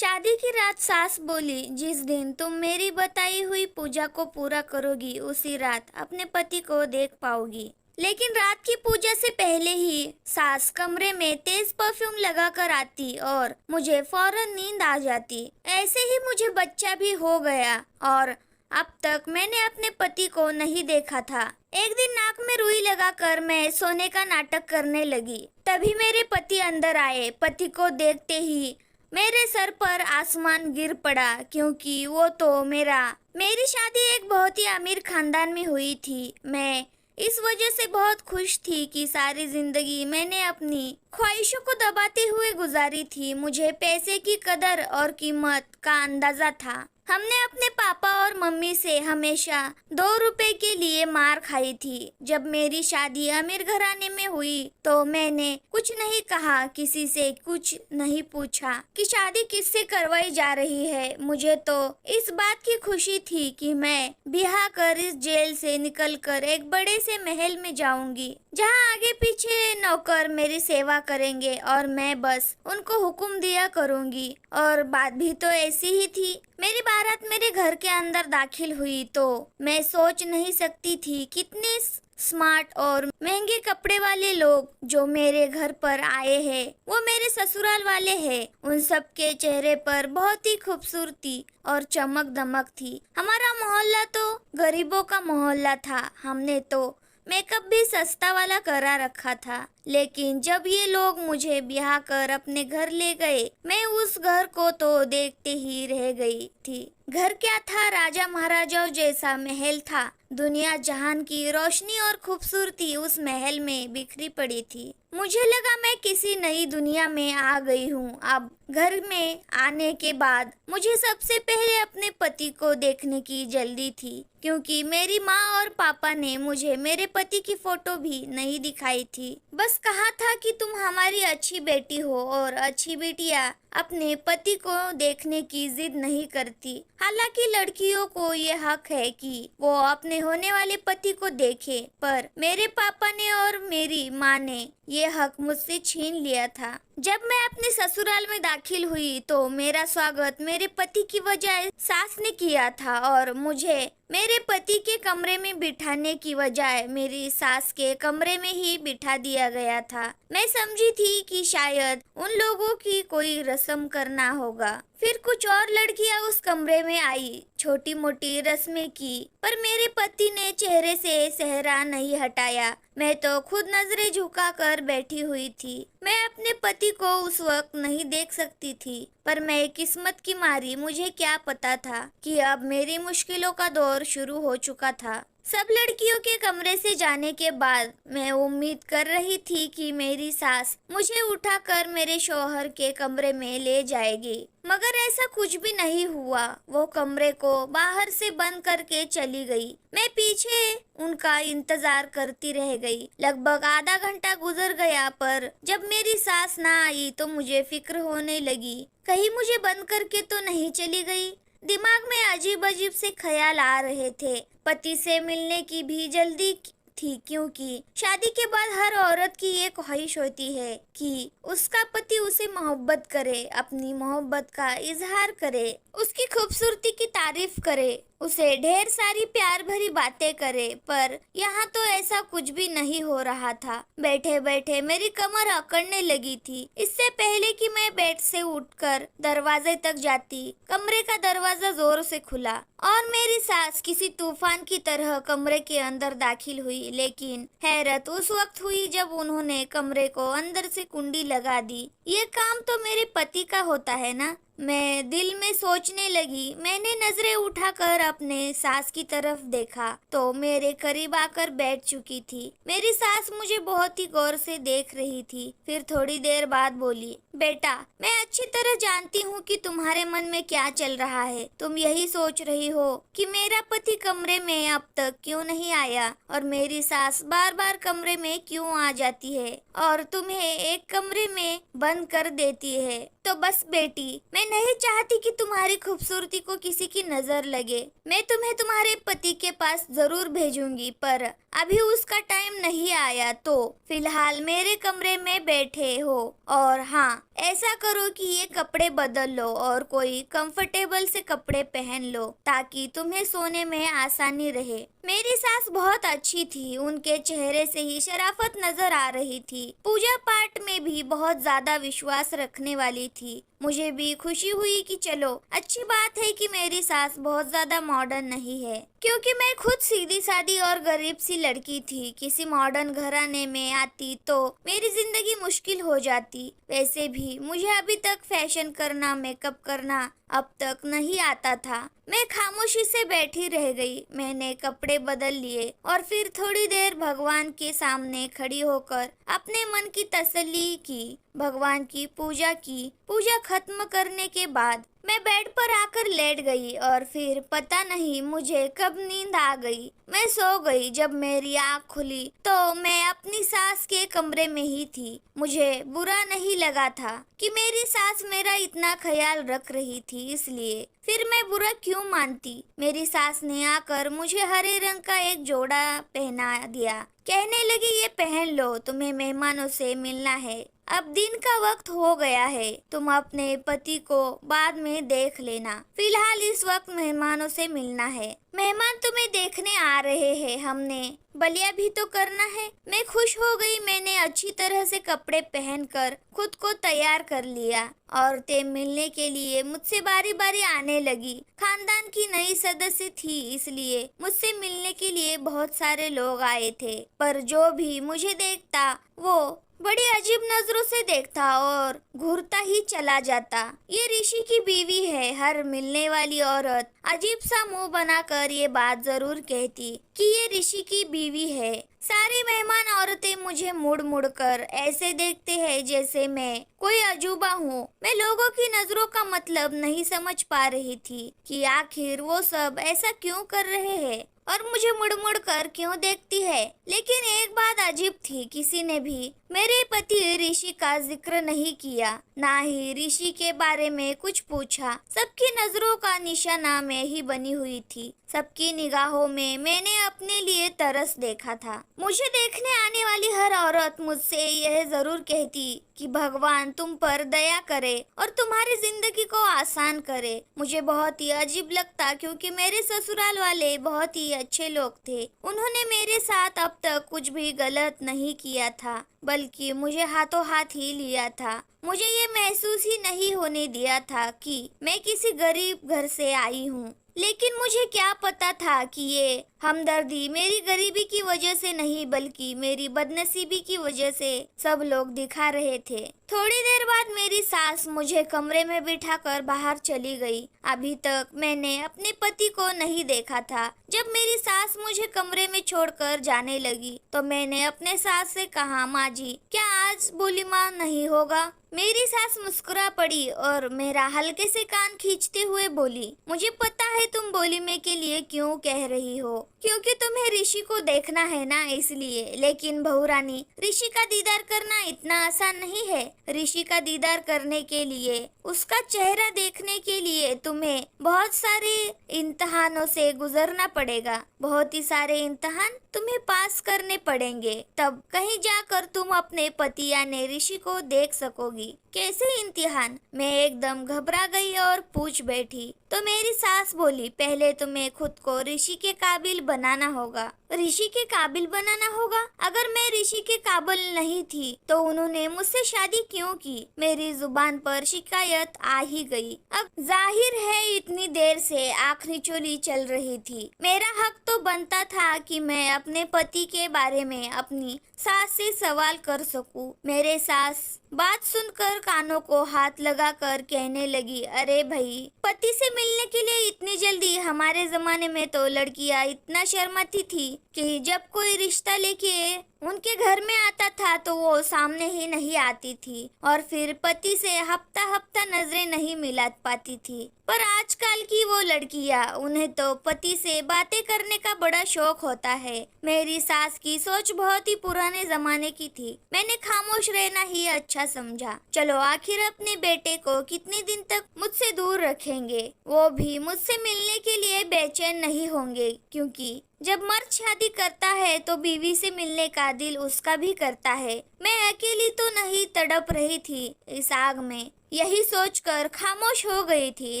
शादी की रात सास बोली, जिस दिन तुम मेरी बताई हुई पूजा को पूरा करोगी उसी रात अपने पति को देख पाओगी। लेकिन रात की पूजा से पहले ही सास कमरे में तेज परफ्यूम लगाकर आती और मुझे फौरन नींद आ जाती। ऐसे ही मुझे बच्चा भी हो गया और अब तक मैंने अपने पति को नहीं देखा था। एक दिन नाक में रुई लगाकर मैं सोने का नाटक करने लगी। तभी मेरे पति अंदर आए। पति को देखते ही मेरे सर पर आसमान गिर पड़ा, क्योंकि वो तो मेरी शादी एक बहुत ही अमीर खानदान में हुई थी। मैं इस वजह से बहुत खुश थी कि सारी जिंदगी मैंने अपनी ख्वाहिशों को दबाते हुए गुजारी थी। मुझे पैसे की कदर और कीमत का अंदाजा था। हमने अपने पापा और मम्मी से हमेशा 2 रुपए के लिए मार खाई थी। जब मेरी शादी अमीर घराने में हुई तो मैंने कुछ नहीं कहा, किसी से कुछ नहीं पूछा कि शादी किससे करवाई जा रही है। मुझे तो इस बात की खुशी थी कि मैं ब्याह कर इस जेल से निकलकर एक बड़े से महल में जाऊंगी, जहां आगे पीछे नौकर मेरी सेवा करेंगे और मैं बस उनको हुक्म दिया करूंगी। और बात भी तो ऐसी ही थी। मेरी बारात मेरे घर के अंदर दाखिल हुई तो मैं सोच नहीं सकती थी कितने स्मार्ट और महंगे कपड़े वाले लोग जो मेरे घर पर आए हैं वो मेरे ससुराल वाले हैं। उन सब के चेहरे पर बहुत ही खूबसूरती और चमक दमक थी। हमारा मोहल्ला तो गरीबों का मोहल्ला था। हमने तो मेकअप भी सस्ता वाला करा रखा था। लेकिन जब ये लोग मुझे ब्याह कर अपने घर ले गए, मैं उस घर को तो देखते ही रह गई थी। घर क्या था, राजा महाराजाओं जैसा महल था। दुनिया जहान की रोशनी और खूबसूरती उस महल में बिखरी पड़ी थी। मुझे लगा मैं किसी नई दुनिया में आ गई हूँ। अब घर में आने के बाद मुझे सबसे पहले अपने पति को देखने की जल्दी थी, क्योंकि मेरी माँ और पापा ने मुझे मेरे पति की फोटो भी नहीं दिखाई थी। बस कहा था कि तुम हमारी अच्छी बेटी हो और अच्छी बेटियां अपने पति को देखने की जिद नहीं करती। हालांकि लड़कियों को ये हक है कि वो अपने होने वाले पति को देखे, पर मेरे पापा ने और मेरी माँ ने ये हक मुझसे छीन लिया था। जब मैं अपने ससुराल में दाखिल हुई तो मेरा स्वागत मेरे पति की वजह सास ने किया था और मुझे मेरे पति के कमरे में बिठाने की बजाय मेरी सास के कमरे में ही बिठा दिया गया था। मैं समझी थी कि शायद उन लोगों की कोई रस्म करना होगा। फिर कुछ और लड़कियां उस कमरे में आई, छोटी मोटी रस्में की, पर मेरे पति ने चेहरे से सेहरा नहीं हटाया। मैं तो खुद नजरें झुकाकर बैठी हुई थी। मैं अपने पति को उस वक्त नहीं देख सकती थी, पर मैं किस्मत की मारी मुझे क्या पता था कि अब मेरी मुश्किलों का दौर शुरू हो चुका था। सब लड़कियों के कमरे से जाने के बाद मैं उम्मीद कर रही थी कि मेरी सास मुझे उठाकर मेरे शौहर के कमरे में ले जाएगी, मगर ऐसा कुछ भी नहीं हुआ। वो कमरे को बाहर से बंद करके चली गई। मैं पीछे उनका इंतजार करती रह गई। लगभग आधा घंटा गुजर गया, पर जब मेरी सास ना आई तो मुझे फिक्र होने लगी, कहीं मुझे बंद करके तो नहीं चली गई। दिमाग में अजीब अजीब से ख्याल आ रहे थे। पति से मिलने की भी जल्दी थी, क्योंकि शादी के बाद हर औरत की ये ख्वाहिश होती है कि उसका पति उसे मोहब्बत करे, अपनी मोहब्बत का इजहार करे, उसकी खूबसूरती की तारीफ करे, उसे ढेर सारी प्यार भरी बातें करे। पर यहाँ तो ऐसा कुछ भी नहीं हो रहा था। बैठे बैठे मेरी कमर अकड़ने लगी थी। इससे पहले कि मैं बेड से उठकर दरवाजे तक जाती, कमरे का दरवाजा जोर से खुला और मेरी सास किसी तूफान की तरह कमरे के अंदर दाखिल हुई। लेकिन हैरत उस वक्त हुई जब उन्होंने कमरे को अंदर से कुंडी लगा दी। ये काम तो मेरे पति का होता है ना। मैं दिल में सोचने लगी। मैंने नजरें उठाकर अपने सास की तरफ देखा तो मेरे करीब आकर बैठ चुकी थी। मेरी सास मुझे बहुत ही गौर से देख रही थी। फिर थोड़ी देर बाद बोली, बेटा, मैं अच्छी तरह जानती हूँ कि तुम्हारे मन में क्या चल रहा है। तुम यही सोच रही हो कि मेरा पति कमरे में अब तक क्यों नहीं आया और मेरी सास बार बार कमरे में क्यों आ जाती है और तुम्हें एक कमरे में बंद कर देती है। तो बस बेटी, मैं नहीं चाहती कि तुम्हारी खूबसूरती को किसी की नजर लगे। मैं तुम्हें तुम्हारे पति के पास जरूर भेजूंगी, पर अभी उसका टाइम नहीं आया। तो फिलहाल मेरे कमरे में बैठे हो। और हाँ, ऐसा करो कि ये कपड़े बदल लो और कोई कंफर्टेबल से कपड़े पहन लो ताकि तुम्हें सोने में आसानी रहे। मेरी सास बहुत अच्छी थी, उनके चेहरे से ही शराफत नजर आ रही थी। पूजा पाठ में भी बहुत ज्यादा विश्वास रखने वाली थी। मुझे भी खुशी हुई कि चलो अच्छी बात है कि मेरी सास बहुत ज्यादा मॉडर्न नहीं है, क्योंकि मैं खुद सीधी सादी और गरीब सी लड़की थी। किसी मॉडर्न घराने में आती तो मेरी जिंदगी मुश्किल हो जाती। वैसे भी मुझे अभी तक फैशन करना, मेकअप करना अब तक नहीं आता था। मैं खामोशी से बैठी रह गई। मैंने कपड़े बदल लिए और फिर थोड़ी देर भगवान के सामने खड़ी होकर अपने मन की तसल्ली की, भगवान की पूजा की। पूजा खत्म करने के बाद मैं बेड पर आकर लेट गई और फिर पता नहीं मुझे कब नींद आ गई। मैं सो गई। जब मेरी आँख खुली तो मैं अपनी सास के कमरे में ही थी। मुझे बुरा नहीं लगा था कि मेरी सास मेरा इतना ख्याल रख रही थी, इसलिए फिर मैं बुरा क्यों मानती। मेरी सास ने आकर मुझे हरे रंग का एक जोड़ा पहना दिया। कहने लगी, ये पहन लो, तुम्हें मेहमानों से मिलना है। अब दिन का वक्त हो गया है, तुम अपने पति को बाद में देख लेना। फिलहाल इस वक्त मेहमानों से मिलना है। मेहमान तुम्हें देखने आ रहे हैं, हमने बलिया भी तो करना है। मैं खुश हो गई। मैंने अच्छी तरह से कपड़े पहनकर खुद को तैयार कर लिया। औरतें मिलने के लिए मुझसे बारी बारी आने लगी। खानदान की नई सदस्य थी, इसलिए मुझसे मिलने के लिए बहुत सारे लोग आए थे। पर जो भी मुझे देखता वो बड़ी अजीब नजरों से देखता और घूरता ही चला जाता। ये ऋषि की बीवी है। हर मिलने वाली औरत अजीब सा मुंह बनाकर ये बात जरूर कहती कि ये ऋषि की बीवी है। सारी मेहमान औरतें मुझे मुड़ मुड़ कर ऐसे देखते हैं जैसे मैं कोई अजूबा हूँ। मैं लोगों की नजरों का मतलब नहीं समझ पा रही थी कि आखिर वो सब ऐसा क्यों कर रहे हैं और मुझे मुड़ मुड़ कर क्यों देखती है। लेकिन एक बात अजीब थी, किसी ने भी मेरे पति ऋषि का जिक्र नहीं किया, ना ही ऋषि के बारे में कुछ पूछा। सबकी नजरों का निशाना मैं ही बनी हुई थी। सबकी निगाहों में मैंने अपने लिए तरस देखा था। मुझे देखने आने वाली हर औरत मुझसे यह जरूर कहती कि भगवान तुम पर दया करे और तुम्हारी जिंदगी को आसान करे। मुझे बहुत ही अजीब लगता, क्योंकि मेरे ससुराल वाले बहुत ही अच्छे लोग थे। उन्होंने मेरे साथ अब तक कुछ भी गलत नहीं किया था, बल्कि मुझे हाथों हाथ ही लिया था। मुझे ये महसूस ही नहीं होने दिया था कि मैं किसी गरीब घर से आई हूँ। लेकिन मुझे क्या पता था कि ये हमदर्दी मेरी गरीबी की वजह से नहीं, बल्कि मेरी बदनसीबी की वजह से सब लोग दिखा रहे थे। थोड़ी देर बाद मेरी सास मुझे कमरे में बिठाकर बाहर चली गई। अभी तक मैंने अपने पति को नहीं देखा था। जब मेरी सास मुझे कमरे में छोड़कर जाने लगी तो मैंने अपने सास से कहा, माँ जी, क्या आज बोलीमा नहीं होगा? मेरी सास मुस्कुरा पड़ी और मेरा हल्के से कान खींचते हुए बोली, मुझे पता है तुम बोलीमे के लिए क्यों कह रही हो, क्योंकि तुम्हें ऋषि को देखना है ना, इसलिए। लेकिन बहू रानी, ऋषि का दीदार करना इतना आसान नहीं है। ऋषि का दीदार करने के लिए, उसका चेहरा देखने के लिए तुम्हें बहुत सारे इम्तिहानों से गुजरना पड़ेगा। बहुत ही सारे इम्तिहान तुम्हें पास करने पड़ेंगे, तब कहीं जाकर तुम अपने पति यानी ऋषि को देख सकोगी। कैसे इम्तिहान? मैं एकदम घबरा गई और पूछ बैठी। तो मेरी सास बोली, पहले तुम्हें खुद को ऋषि के काबिल बनाना होगा। ऋषि के काबिल बनाना होगा? अगर मैं ऋषि के काबिल नहीं थी तो उन्होंने मुझसे शादी क्यों की? मेरी जुबान पर शिकायत आ ही गई। अब जाहिर है इतनी देर से आखिरी चोली चल रही थी। मेरा हक तो बनता था कि मैं अपने पति के बारे में अपनी सास से सवाल कर सकूं। मेरे सास बात सुनकर कानों को हाथ लगाकर कहने लगी, अरे भाई, पति से मिलने के लिए इतनी जल्दी? हमारे जमाने में तो लड़कियां इतना शर्माती थी कि जब कोई रिश्ता लेके उनके घर में आता था तो वो सामने ही नहीं आती थी और फिर पति से हफ्ता हफ्ता नजरें नहीं मिला पाती थी। पर आजकल की वो लड़कियां, उन्हें तो पति से बातें करने का बड़ा शौक होता है। मेरी सास की सोच बहुत ही पुराने जमाने की थी। मैंने खामोश रहना ही अच्छा समझा। चलो, आखिर अपने बेटे को कितने दिन तक मुझसे दूर रखेंगे? वो भी मुझसे मिलने के लिए बेचैन नहीं होंगे, क्योंकि जब मर्द शादी करता है तो बीवी से मिलने का दिल उसका भी करता है। मैं अकेली तो नहीं तड़प रही थी इस आग में, यही सोचकर खामोश हो गई थी।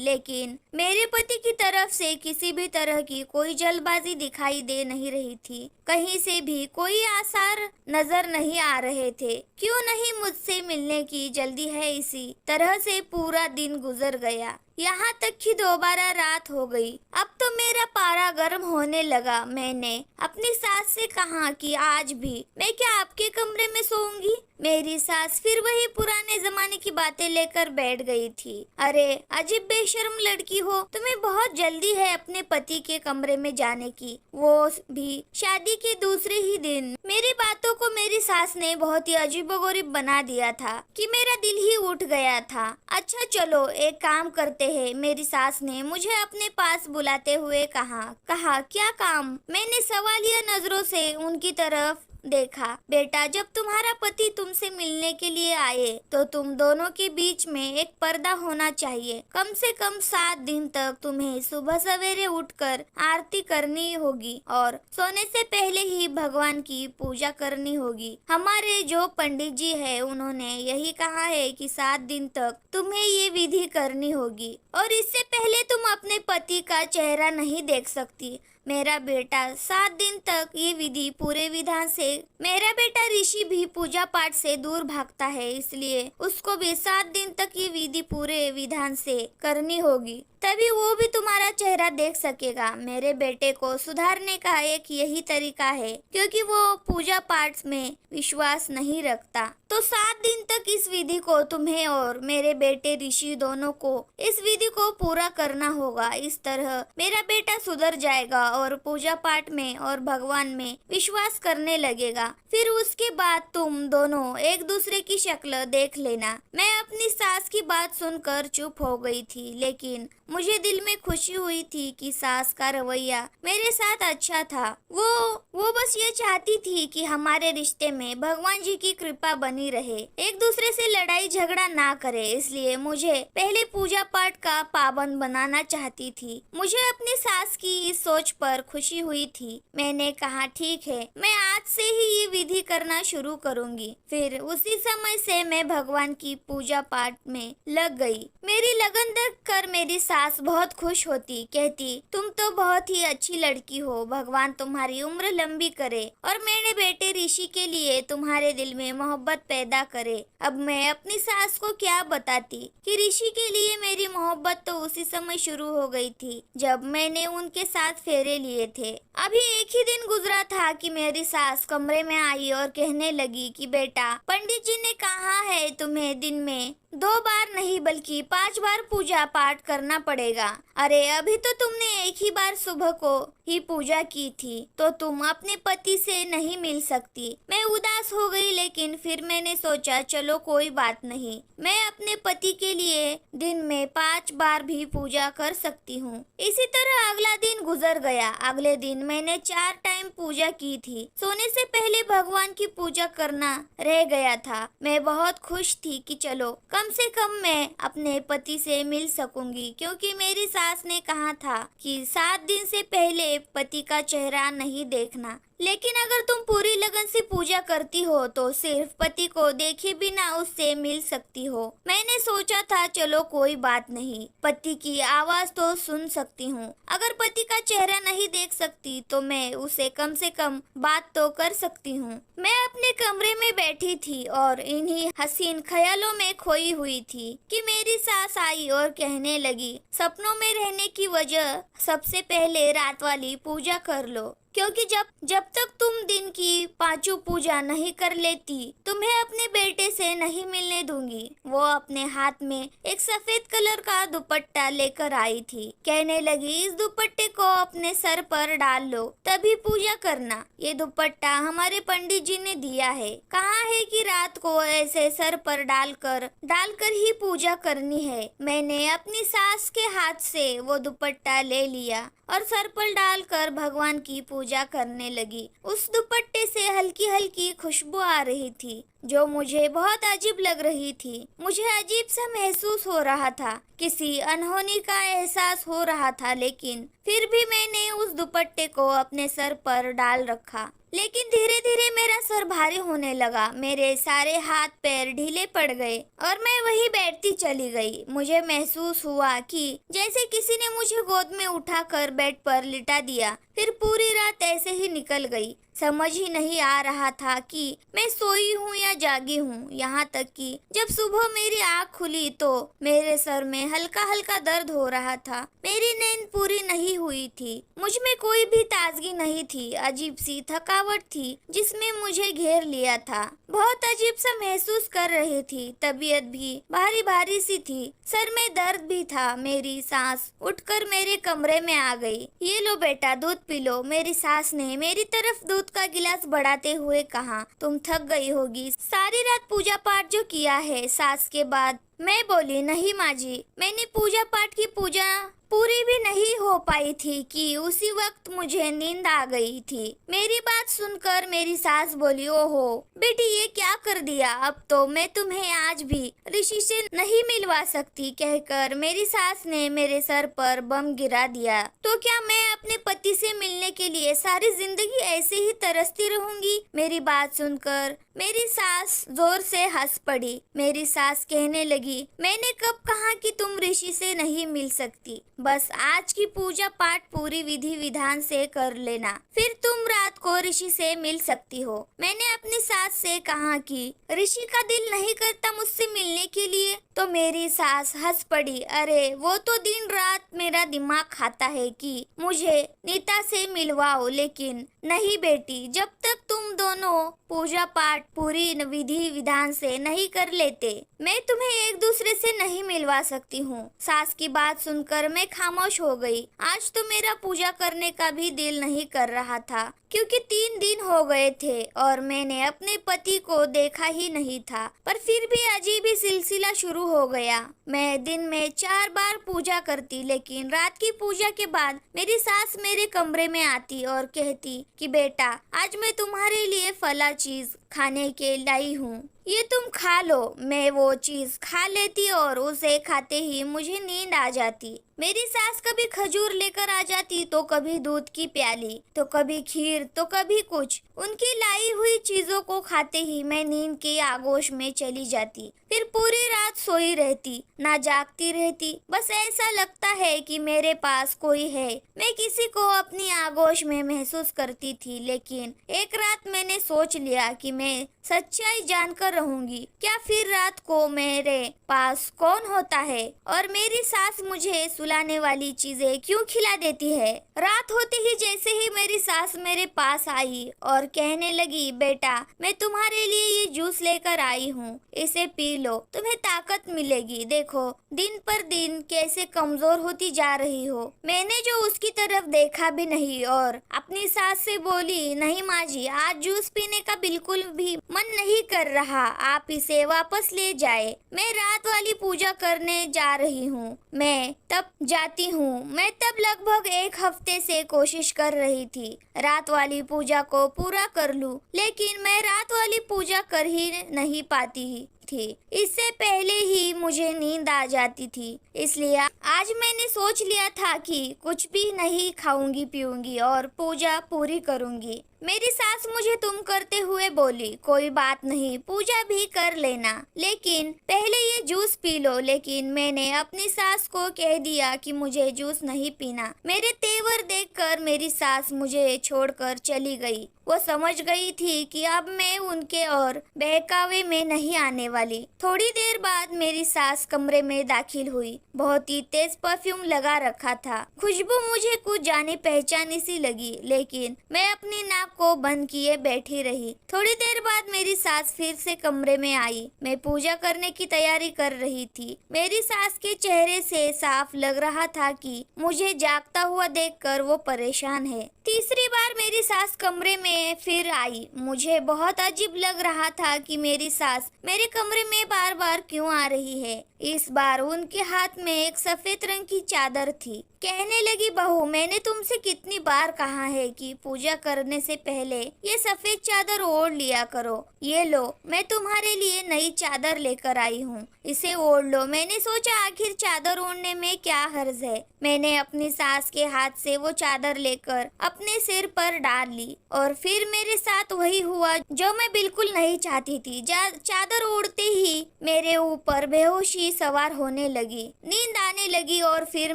लेकिन मेरे पति की तरफ से किसी भी तरह की कोई जल्दबाजी दिखाई दे नहीं रही थी। कहीं से भी कोई आसार नजर नहीं आ रहे थे। क्यों नहीं मुझसे मिलने की जल्दी है। इसी तरह से पूरा दिन गुजर गया, यहाँ तक कि दोबारा रात हो गई। अब तो मेरा पारा गर्म होने लगा। मैंने अपनी सास से कहा कि आज भी मैं क्या आपके कमरे में सोऊंगी। मेरी सास फिर वही पुराने जमाने की बातें लेकर बैठ गई थी। अरे अजीब बेशर्म लड़की हो, तुम्हें बहुत जल्दी है अपने पति के कमरे में जाने की, वो भी शादी के दूसरे ही दिन। मेरी बातों को मेरी सास ने बहुत ही अजीबोगरीब बना दिया था कि मेरा दिल ही उठ गया था। अच्छा चलो एक काम करते हैं, मेरी सास ने मुझे अपने पास बुलाते हुए कहा क्या काम। मैंने सवालिया नजरों से उनकी तरफ देखा। बेटा, जब तुम्हारा पति तुमसे मिलने के लिए आए तो तुम दोनों के बीच में एक पर्दा होना चाहिए। कम से कम 7 दिन तक तुम्हें सुबह सवेरे उठकर आरती करनी होगी और सोने से पहले ही भगवान की पूजा करनी होगी। हमारे जो पंडित जी है उन्होंने यही कहा है कि 7 दिन तक तुम्हें ये विधि करनी होगी और इससे पहले तुम अपने पति का चेहरा नहीं देख सकती। मेरा बेटा 7 दिन तक ये विधि पूरे विधान से, मेरा बेटा ऋषि भी पूजा पाठ से दूर भागता है, इसलिए उसको भी 7 दिन तक ये विधि पूरे विधान से करनी होगी, तभी वो भी तुम्हारा चेहरा देख सकेगा। मेरे बेटे को सुधारने का एक यही तरीका है, क्योंकि वो पूजा पाठ में विश्वास नहीं रखता। तो 7 दिन तक इस विधि को तुम्हें और मेरे बेटे ऋषि दोनों को इस विधि को पूरा करना होगा। इस तरह मेरा बेटा सुधर जाएगा और पूजा पाठ में और भगवान में विश्वास करने लगेगा। फिर उसके बाद तुम दोनों एक दूसरे की शक्ल देख लेना। मैं अपनी सास की बात सुनकर चुप हो गई थी, लेकिन मुझे दिल में खुशी हुई थी कि सास का रवैया मेरे साथ अच्छा था। वो बस ये चाहती थी कि हमारे रिश्ते में भगवान जी की कृपा बनी रहे, एक दूसरे से लड़ाई झगड़ा ना करे। इसलिए मुझे पहले पूजा पाठ का पाबंद बनाना चाहती थी। मुझे अपनी सास की इस सोच पर खुशी हुई थी। मैंने कहा ठीक है, मैं आज से ही ये विधि करना शुरू करूंगी। फिर उसी समय से मैं भगवान की पूजा पाठ में लग गई। मेरी लगन देखकर मेरी सास बहुत खुश होती, कहती तुम तो बहुत ही अच्छी लड़की हो, भगवान तुम्हारी उम्र लंबी करे और मेरे बेटे ऋषि के लिए तुम्हारे दिल में मोहब्बत पैदा करे। अब मैं अपनी सास को क्या बताती कि ऋषि के लिए मेरी मोहब्बत तो उसी समय शुरू हो गई थी जब मैंने उनके साथ फेरे लिए थे। अभी एक ही दिन गुजरा था कि मेरी सास कमरे में आई और कहने लगी कि बेटा, पंडित जी ने कहा है तुम्हें दिन में 2 बार नहीं बल्कि 5 बार पूजा पाठ करना पड़ेगा। अरे अभी तो तुमने एक ही बार सुबह को ही पूजा की थी, तो तुम अपने पति से नहीं मिल सकती। मैं उदास हो गई, लेकिन फिर मैंने सोचा चलो कोई बात नहीं, मैं अपने पति के लिए दिन में 5 बार भी पूजा कर सकती हूँ। इसी तरह अगला दिन गुजर गया। अगले दिन मैंने 4 टाइम पूजा की थी। सोने से पहले भगवान की पूजा करना रह गया था। मैं बहुत खुश थी कि चलो कम से कम मैं अपने पति से मिल सकूंगी, क्योंकि मेरी सास ने कहा था कि 7 दिन से पहले पति का चेहरा नहीं देखना। लेकिन अगर तुम पूरी लगन से पूजा करती हो तो सिर्फ पति को देखे बिना उससे मिल सकती हो। मैंने सोचा था चलो कोई बात नहीं, पति की आवाज तो सुन सकती हूँ। अगर पति का चेहरा नहीं देख सकती तो मैं उसे कम से कम बात तो कर सकती हूँ। मैं अपने कमरे में बैठी थी और इन्हीं हसीन ख्यालों में खोई हुई थी कि मेरी सास आई और कहने लगी, सपनों में रहने की वजह सबसे पहले रात वाली पूजा कर लो, क्योंकि जब तक तुम दिन की 5 पूजा नहीं कर लेती तुम्हें अपने बेटे से नहीं मिलने दूंगी। वो अपने हाथ में एक सफेद कलर का दुपट्टा लेकर आई थी। कहने लगी, इस दुपट्टे को अपने सर पर डाल लो तभी पूजा करना। ये दुपट्टा हमारे पंडित जी ने दिया है, कहा है कि रात को ऐसे सर पर डालकर ही पूजा करनी है। मैंने अपनी सास के हाथ से वो दुपट्टा ले लिया और सर पर डालकर भगवान की पूजा करने लगी। उस दुपट्टे से हल्की हल्की खुशबू आ रही थी जो मुझे बहुत अजीब लग रही थी। मुझे अजीब सा महसूस हो रहा था, किसी अनहोनी का एहसास हो रहा था, लेकिन फिर भी मैंने उस दुपट्टे को अपने सर पर डाल रखा। लेकिन धीरे धीरे मेरा सर भारी होने लगा, मेरे सारे हाथ पैर ढीले पड़ गए और मैं वहीं बैठती चली गई। मुझे महसूस हुआ कि जैसे किसी ने मुझे गोद में उठाकर बेड पर लिटा दिया। फिर पूरी रात ऐसे ही निकल गई। समझ ही नहीं आ रहा था कि मैं सोई हूँ या जागी हूँ। यहाँ तक कि जब सुबह मेरी आँख खुली तो मेरे सर में हल्का हल्का दर्द हो रहा था। मेरी नींद पूरी नहीं हुई थी। मुझ में कोई भी ताजगी नहीं थी। अजीब सी थकावट थी जिसमें मुझे घेर लिया था। बहुत अजीब सा महसूस कर रही थी। तबीयत भी भारी भारी सी थी। सर में दर्द भी था। मेरी सांस उठकर मेरे कमरे में आ गई। ये लो बेटा, दूध पी लो। मेरी सास ने मेरी तरफ दूध का गिलास बढ़ाते हुए कहा। तुम थक गई होगी, सारी रात पूजा पाठ जो किया है। सास के बाद मैं बोली, नहीं माँ जी, मैंने पूजा पाठ की पूजा पूरी भी नहीं हो पाई थी कि उसी वक्त मुझे नींद आ गई थी। मेरी बात सुनकर मेरी सास बोली, ओहो बेटी, ये क्या कर दिया, अब तो मैं तुम्हें आज भी ऋषि से नहीं मिलवा सकती, कहकर मेरी सास ने मेरे सर पर बम गिरा दिया। तो क्या मैं अपने पति से मिलने के लिए सारी जिंदगी ऐसे ही तरसती रहूंगी? मेरी बात सुनकर मेरी सास जोर से हंस पड़ी। मेरी सास कहने लगी, मैंने कब कहा कि तुम ऋषि से नहीं मिल सकती? बस आज की पूजा पाठ पूरी विधि विधान से कर लेना, फिर तुम रात को ऋषि से मिल सकती हो। मैंने अपनी सास से कहा कि ऋषि का दिल नहीं करता मुझसे मिलने के लिए। तो मेरी सास हंस पड़ी, अरे वो तो दिन रात मेरा दिमाग खाता है कि मुझे नीता से मिलवाओ, लेकिन नहीं बेटी, जब तक तुम दोनों पूजा पाठ पूरी विधि विधान से नहीं कर लेते, मैं तुम्हें एक दूसरे से नहीं मिलवा सकती हूँ। सास की बात सुनकर मैं खामोश हो गई। आज तो मेरा पूजा करने का भी दिल नहीं कर रहा था, क्योंकि 3 दिन हो गए थे और मैंने अपने पति को देखा ही नहीं था। पर फिर भी अजीब ही सिलसिला शुरू हो गया। मैं दिन में 4 बार पूजा करती, लेकिन रात की पूजा के बाद मेरी सास मेरे कमरे में आती और कहती कि बेटा, आज मैं तुम्हारे लिए फला चीज खाने के लाई हूँ, ये तुम खा लो। मैं वो चीज खा लेती और उसे खाते ही मुझे नींद आ जाती। मेरी सास कभी खजूर लेकर आ जाती, तो कभी दूध की प्याली, तो कभी खीर, तो कभी कुछ। उनकी लाई हुई चीजों को खाते ही मैं नींद के आगोश में चली जाती। फिर पूरी रात सोई रहती, ना जागती रहती। बस ऐसा लगता है कि मेरे पास कोई है। मैं किसी को अपनी आगोश में महसूस करती थी, लेकिन एक रात मैंने सोच लिया कि मैं सच्चाई जानकर रहूंगी। क्या फिर रात को मेरे पास कौन होता है और मेरी सास मुझे सुलाने वाली चीजें क्यों खिला देती है? रात होते ही जैसे ही मेरी सास मेरे पास आई और कहने लगी, बेटा, मैं तुम्हारे लिए ये जूस लेकर आई हूँ, इसे पी लो, तुम्हें ताकत मिलेगी। देखो दिन पर दिन कैसे कमजोर होती जा रही हो। मैंने जो उसकी तरफ देखा भी नहीं और अपनी सास से बोली, नहीं माँ जी, आज जूस पीने का बिल्कुल भी मन नहीं कर रहा, आप इसे वापस ले जाए। मैं रात वाली पूजा करने जा रही हूँ। मैं तब जाती हूँ। मैं तब लगभग 1 हफ्ते से कोशिश कर रही थी रात वाली पूजा को पूरा कर लूं, लेकिन मैं रात वाली पूजा कर ही नहीं पाती थी। इससे पहले ही मुझे नींद आ जाती थी। इसलिए आज मैंने सोच लिया था कि कुछ भी नहीं खाऊंगी पीऊंगी और पूजा पूरी करूंगी। मेरी सास मुझे तुम करते हुए बोली, कोई बात नहीं, पूजा भी कर लेना, लेकिन पहले ये जूस पी लो। लेकिन मैंने अपनी सास को कह दिया कि मुझे जूस नहीं पीना। मेरे तेवर देखकर मेरी सास मुझे छोड़कर चली गई। वो समझ गई थी कि अब मैं उनके और बहकावे में नहीं आने वाली। थोड़ी देर बाद मेरी सास कमरे में दाखिल हुई। बहुत ही तेज परफ्यूम लगा रखा था। खुशबू मुझे कुछ जाने पहचानी सी लगी, लेकिन मैं अपनी नाक को बंद किए बैठी रही। थोड़ी देर बाद मेरी सास फिर से कमरे में आई। मैं पूजा करने की तैयारी कर रही थी। मेरी सास के चेहरे से साफ लग रहा था कि मुझे जागता हुआ देखकर वो परेशान है। तीसरी बार मेरी सास कमरे में फिर आई। मुझे बहुत अजीब लग रहा था कि मेरी सास मेरे कमरे में बार बार क्यों आ रही है। इस बार उनके हाथ में एक सफेद रंग की चादर थी। कहने लगी, बहू मैंने तुमसे कितनी बार कहा है कि पूजा करने से पहले ये सफेद चादर ओढ़ लिया करो। ये लो, मैं तुम्हारे लिए नई चादर लेकर आई हूँ, इसे ओढ़ लो। मैंने सोचा आखिर चादर ओढ़ने में क्या हर्ज है। मैंने अपनी सास के हाथ से वो चादर लेकर अपने सिर पर डाल ली और फिर मेरे साथ वही हुआ जो मैं बिल्कुल नहीं चाहती थी। चादर ओढ़ते ही मेरे ऊपर बेहोशी सवार होने लगी, नींद आने लगी और फिर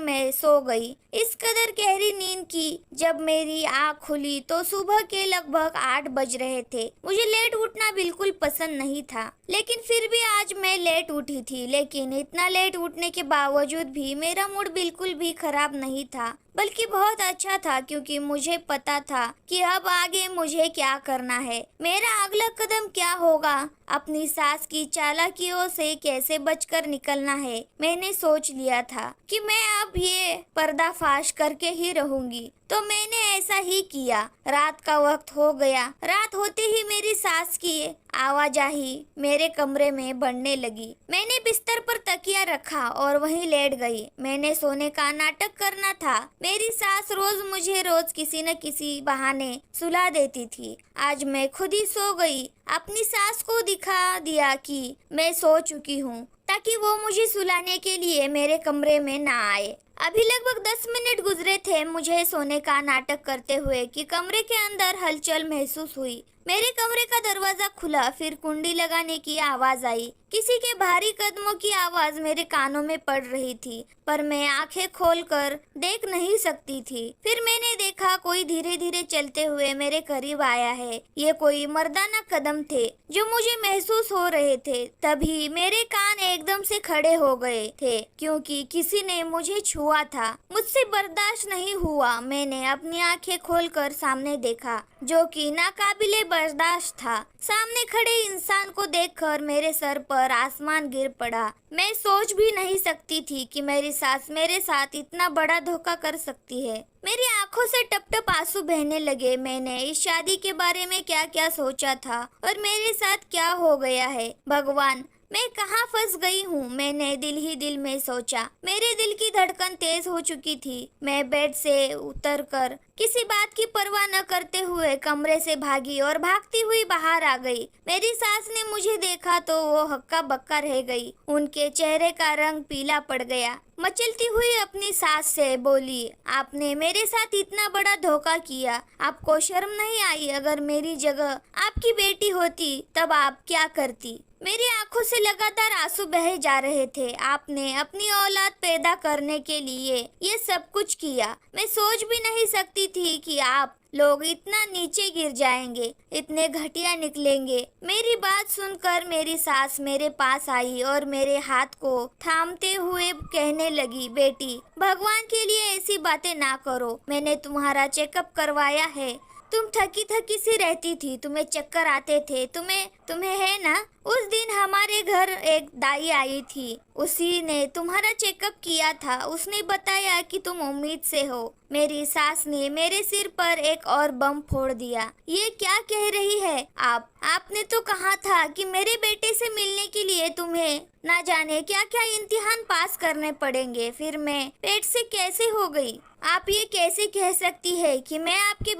मैं सो गई। इस कदर गहरी नींद की जब मेरी आँख खुली तो सुबह के लगभग 8 बज रहे थे। मुझे लेट उठना बिल्कुल पसंद नहीं था, लेकिन फिर भी आज मैं लेट उठी थी। लेकिन इतना लेट उठने के बावजूद भी मेरा मूड बिल्कुल भी खराब नहीं था, बल्कि बहुत अच्छा था, क्योंकि मुझे पता था कि अब आगे मुझे क्या करना है, मेरा अगला कदम क्या होगा, अपनी सास की चालाकियों से कैसे बचकर निकलना है। मैंने सोच लिया था कि मैं अब ये पर्दाफाश करके ही रहूंगी, तो मैंने ऐसा ही किया। रात का वक्त हो गया। रात होते ही मेरी सास की आवाजाही मेरे कमरे में बढ़ने लगी। मैंने बिस्तर पर तकिया रखा और वहीं लेट गई। मैंने सोने का नाटक करना था। मेरी सास रोज किसी न किसी बहाने सुला देती थी। आज मैं खुद ही सो गई। अपनी सास को दिखा दिया कि मैं सो चुकी हूँ, ताकि वो मुझे सुलाने के लिए मेरे कमरे में ना आए। अभी लगभग 10 मिनट गुजरे थे मुझे सोने का नाटक करते हुए कि कमरे के अंदर हलचल महसूस हुई। मेरे कमरे का दरवाजा खुला, फिर कुंडी लगाने की आवाज आई। किसी के भारी कदमों की आवाज मेरे कानों में पड़ रही थी, पर मैं आंखें खोलकर देख नहीं सकती थी। फिर मैंने देखा कोई धीरे धीरे चलते हुए मेरे करीब आया है। ये कोई मर्दाना कदम थे जो मुझे महसूस हो रहे थे। तभी मेरे कान एकदम से खड़े हो गए थे, क्योंकि किसी ने मुझे छुआ था। मुझसे बर्दाश्त नहीं हुआ। मैंने अपनी आंखें खोलकर सामने देखा, जो कि नाकाबिले बर्दाश्त था। सामने खड़े इंसान को देखकर मेरे सर पर आसमान गिर पड़ा। मैं सोच भी नहीं सकती थी कि मेरी सास मेरे साथ इतना बड़ा धोखा कर सकती है। मेरी आंखों से टप टप आंसू बहने लगे। मैंने इस शादी के बारे में क्या क्या सोचा था और मेरे साथ क्या हो गया है। भगवान, मैं कहाँ फंस गई हूँ। मैंने दिल ही दिल में सोचा। मेरे दिल की धड़कन तेज हो चुकी थी। मैं बेड से उतरकर किसी बात की परवाह न करते हुए कमरे से भागी और भागती हुई बाहर आ गई। मेरी सास ने मुझे देखा तो वो हक्का बक्का रह गई। उनके चेहरे का रंग पीला पड़ गया। मचलती हुई अपनी सास से बोली, आपने मेरे साथ इतना बड़ा धोखा किया। आपको शर्म नहीं आई? अगर मेरी जगह आपकी बेटी होती तब आप क्या करती? मेरी आंखों से लगातार आंसू बहे जा रहे थे। आपने अपनी औलाद पैदा करने के लिए ये सब कुछ किया। मैं सोच भी नहीं सकती थी कि आप लोग इतना नीचे गिर जाएंगे, इतने घटिया निकलेंगे। मेरी बात सुनकर मेरी सास मेरे पास आई और मेरे हाथ को थामते हुए कहने लगी, बेटी, भगवान के लिए ऐसी बातें ना करो। मैंने तुम्हारा चेकअप करवाया है। तुम थकी थकी सी रहती थी, तुम्हें चक्कर आते थे, तुम्हें है ना? उस दिन हमारे घर एक दाई आई थी, उसी ने तुम्हारा चेकअप किया था। उसने बताया कि तुम उम्मीद से हो। मेरी सास ने मेरे सिर पर एक और बम फोड़ दिया। ये क्या कह रही है आप? आपने तो कहा था कि मेरे बेटे से मिलने के लिए तुम्हें ना जाने क्या क्या इम्तिहान पास करने पड़ेंगे। फिर मैं पेट से कैसे हो गई? आप ये कैसे कह सकती है कि मैं आपके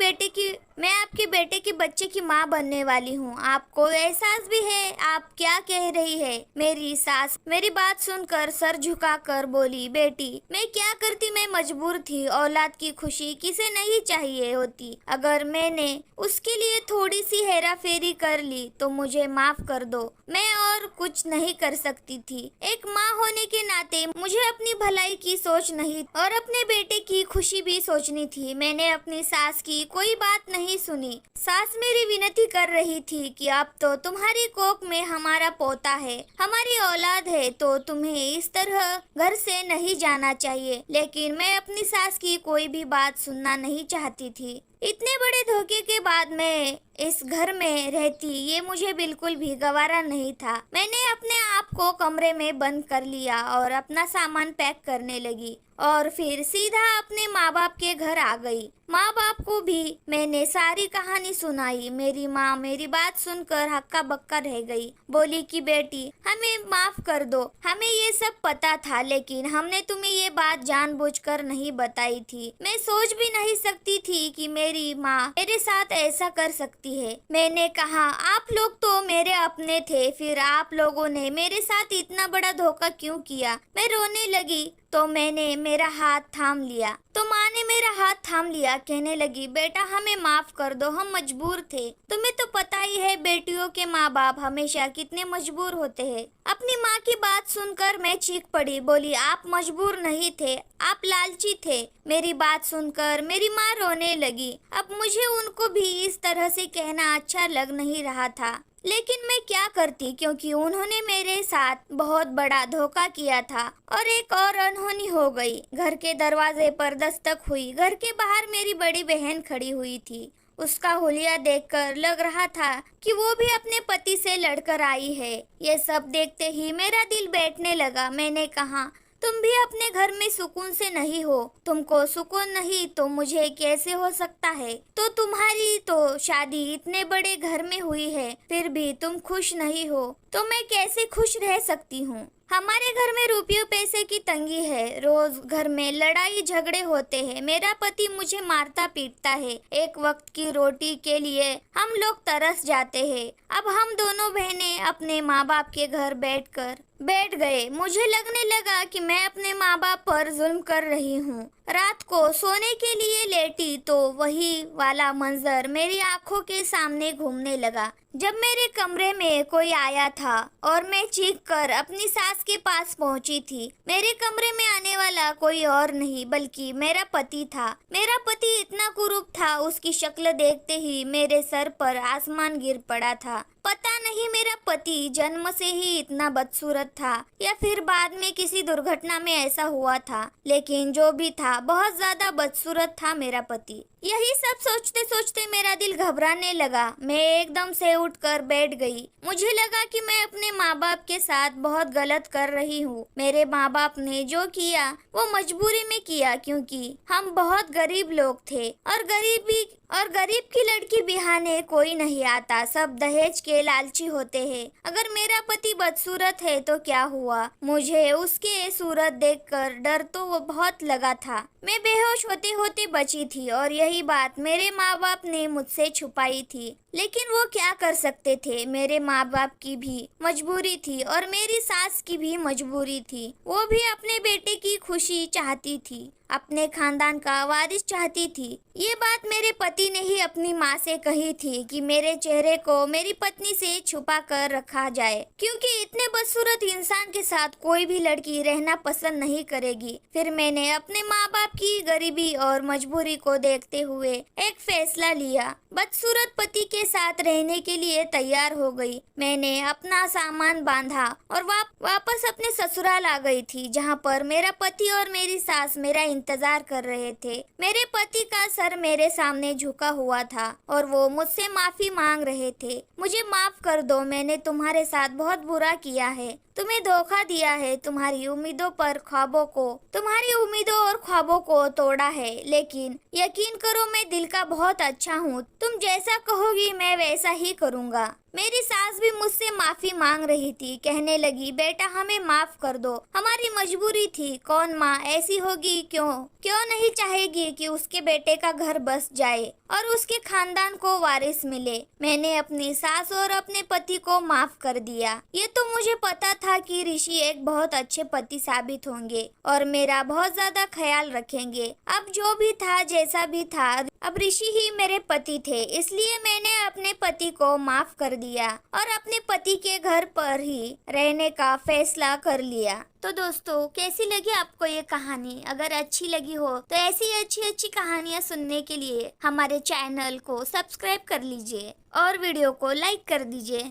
बेटे के बच्चे की माँ बनने वाली हूँ? आपको एहसास भी है आप क्या कह रही है? मेरी सास मेरी बात सुनकर सर झुकाकर बोली, बेटी, मैं क्या करती? मैं मजबूर थी। औलाद की खुशी किसे नहीं चाहिए होती। अगर मैंने उसके लिए थोड़ी सी हेरा फेरी कर ली तो मुझे माफ कर दो। मैं और कुछ नहीं कर सकती थी। एक माँ होने के नाते मुझे अपनी भलाई की सोच नहीं और अपने बेटे की खुशी भी सोचनी थी। मैंने अपनी सास की कोई बात नहीं सुनी। सास मेरी विनती कर रही थी कि अब तो तुम्हारी कोख में हमारा पोता है, हमारी औलाद है, तो तुम्हें इस तरह घर से नहीं जाना चाहिए। लेकिन मैं अपनी सास की कोई भी बात सुनना नहीं चाहती थी। इतने बड़े धोखे के बाद मैं इस घर में रहती, ये मुझे बिल्कुल भी गवारा नहीं था। मैंने अपने आप को कमरे में बंद कर लिया और अपना सामान पैक करने लगी और फिर सीधा अपने माँ बाप के घर आ गई। माँ बाप को भी मैंने सारी कहानी सुनाई। मेरी माँ मेरी बात सुनकर हक्का बक्का रह गई। बोली कि बेटी हमें माफ कर दो, हमें ये सब पता था लेकिन हमने तुम्हें ये बात जानबूझकर नहीं बताई थी। मैं सोच भी नहीं सकती थी कि मेरी माँ मेरे साथ ऐसा कर सकती है। मैंने कहा आप लोग तो मेरे अपने थे, फिर आप लोगों ने मेरे साथ इतना बड़ा धोखा क्यों किया। मैं रोने लगी तो मैंने मेरा हाथ थाम लिया, तो माँ ने मेरा हाथ थाम लिया। कहने लगी बेटा हमें माफ कर दो, हम मजबूर थे। तुम्हें तो पता ही है बेटियों के माँ बाप हमेशा कितने मजबूर होते हैं। अपनी माँ की बात सुनकर मैं चीख पड़ी। बोली आप मजबूर नहीं थे, आप लालची थे। मेरी बात सुनकर मेरी माँ रोने लगी। अब मुझे उनको भी इस तरह से कहना अच्छा लग नहीं रहा था, लेकिन मैं क्या करती क्योंकि उन्होंने मेरे साथ बहुत बड़ा धोखा किया था। और एक और अनहोनी हो गई। घर के दरवाजे पर दस्तक हुई। घर के बाहर मेरी बड़ी बहन खड़ी हुई थी। उसका हुलिया देखकर लग रहा था कि वो भी अपने पति से लड़कर आई है। ये सब देखते ही मेरा दिल बैठने लगा। मैंने कहा तुम भी अपने घर में सुकून से नहीं हो। तुमको सुकून नहीं तो मुझे कैसे हो सकता है। तो तुम्हारी तो शादी इतने बड़े घर में हुई है, फिर भी तुम खुश नहीं हो, तो मैं कैसे खुश रह सकती हूँ। हमारे घर में रुपयों पैसे की तंगी है। रोज घर में लड़ाई झगड़े होते हैं। मेरा पति मुझे मारता पीटता है। एक वक्त की रोटी के लिए हम लोग तरस जाते हैं। अब हम दोनों बहनें अपने माँ बाप के घर बैठ गए। मुझे लगने लगा कि मैं अपने माँ बाप पर जुल्म कर रही हूँ। रात को सोने के लिए लेटी तो वही वाला मंजर मेरी आंखों के सामने घूमने लगा। जब मेरे कमरे में कोई आया था और मैं चीख कर अपनी सास के पास पहुंची थी। मेरे कमरे में आने वाला कोई और नहीं बल्कि मेरा पति था। मेरा पति इतना कुरूप था, उसकी शक्ल देखते ही मेरे सर पर आसमान गिर पड़ा था। पता नहीं मेरा पति जन्म से ही इतना बदसूरत था या फिर बाद में किसी दुर्घटना में ऐसा हुआ था, लेकिन जो भी था बहुत ज्यादा बदसूरत था मेरा पति। यही सब सोचते सोचते मेरा दिल घबराने लगा। मैं एकदम से उठकर बैठ गई। मुझे लगा कि मैं अपने माँ बाप के साथ बहुत गलत कर रही हूँ। मेरे माँ बाप ने जो किया वो मजबूरी में किया, क्योंकि हम बहुत गरीब लोग थे और गरीब की लड़की बिहाने कोई नहीं आता। सब दहेज के लालची होते हैं। अगर मेरा पति बदसूरत है तो क्या हुआ। मुझे उसके सूरत देखकर डर तो वो बहुत लगा था। मैं बेहोश होते होते बची थी और यही बात मेरे माँ बाप ने मुझसे छुपाई थी। लेकिन वो क्या कर सकते थे। मेरे माँ बाप की भी मजबूरी थी और मेरी सास की भी मजबूरी थी। वो भी अपने बेटे की खुशी चाहती थी, अपने खानदान का वारिस चाहती थी। ये बात मेरे पति ने ही अपनी माँ से कही थी कि मेरे चेहरे को मेरी पत्नी से छुपा कर रखा जाए, क्योंकि इतने बदसूरत इंसान के साथ कोई भी लड़की रहना पसंद नहीं करेगी। फिर मैंने अपने माँ बाप की गरीबी और मजबूरी को देखते हुए एक फैसला लिया। बदसूरत पति के साथ रहने के लिए तैयार हो गई। मैंने अपना सामान बांधा और वापस अपने ससुराल आ गई थी, जहाँ पर मेरा पति और मेरी सास मेरा इंतजार कर रहे थे। मेरे पति का सर मेरे सामने झुका हुआ था और वो मुझसे माफी मांग रहे थे। मुझे माफ कर दो, मैंने तुम्हारे साथ बहुत बुरा किया है, तुम्हें धोखा दिया है, तुम्हारी उम्मीदों और ख्वाबों को तोड़ा है। लेकिन यकीन करो मैं दिल का बहुत अच्छा हूँ। तुम जैसा कहोगी मैं वैसा ही करूँगा। मेरी सास भी मुझसे माफी मांग रही थी। कहने लगी बेटा हमें माफ कर दो, हमारी मजबूरी थी। कौन माँ ऐसी होगी, क्यों नहीं चाहेगी कि उसके बेटे का घर बस जाए और उसके खानदान को वारिस मिले। मैंने अपनी सास और अपने पति को माफ कर दिया। ये तो मुझे पता था कि ऋषि एक बहुत अच्छे पति साबित होंगे और मेरा बहुत ज्यादा ख्याल रखेंगे। अब जो भी था जैसा भी था, अब ऋषि ही मेरे पति थे, इसलिए मैंने अपने पति को माफ कर दिया और अपने पति के घर पर ही रहने का फैसला कर लिया। तो दोस्तों कैसी लगी आपको ये कहानी? अगर अच्छी लगी हो तो ऐसी अच्छी कहानियाँ सुनने के लिए हमारे चैनल को सब्सक्राइब कर लीजिए और वीडियो को लाइक कर दीजिए।